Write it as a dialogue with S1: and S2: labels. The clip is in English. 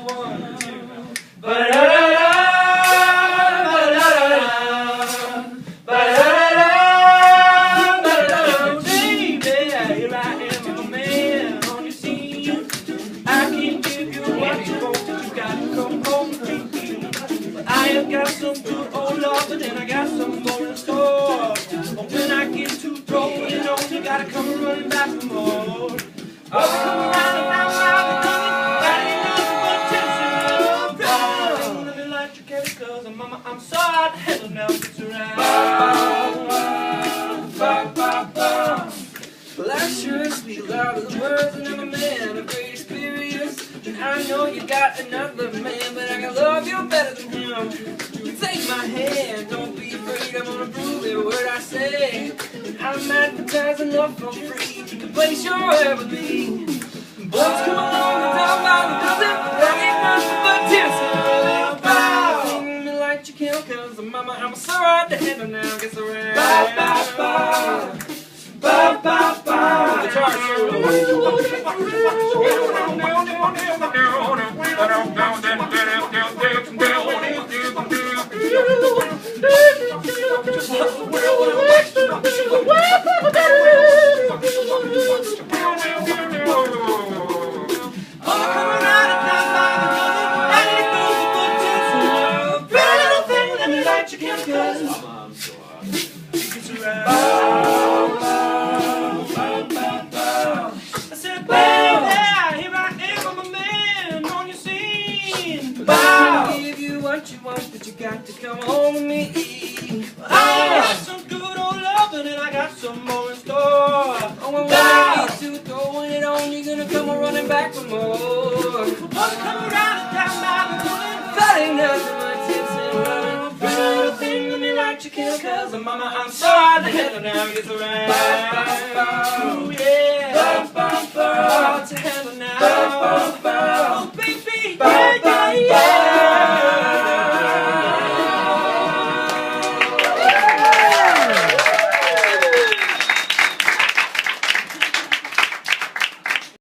S1: 1, 2. Ba-da-da-da, ba-da-da-da, ba-da-da-da, ba-da-da-da. Baby, here I am, I'm a man on your scene. I can give you what you want, but you gotta come home to me. I have got some good old love, and then I got some more in store. But when I get too throwing it on, you gotta come running back for more. Oh, come around and round, round, that ain't nothing but tension. Let me light your candle, cause mama, I'm so hot to handle now. It's around. Well, I sure speak louder than words, and I'm a man of great experience. And I know you got another man, but I can love you better than him. You take my hand, don't be afraid, I'm gonna prove every word I say. And I'm advertising love for free, you can place your head with me. Boys come along and talk about the building, that ain't nothing but tension. Sing me like you can, cause mama, I'm so hard to handle now, gets around. Guitar solo. But you got to come home with me. I got some good old loving and I got some more in store. Oh, when we get to throwing it on, you're gonna come running back for more. Come around and down by the wood. That ain't nothing but tips and running. Little thing with me like you can, cause mama, I'm so hard to handle now. Gets around. Ooh, yeah. Hard to handle now.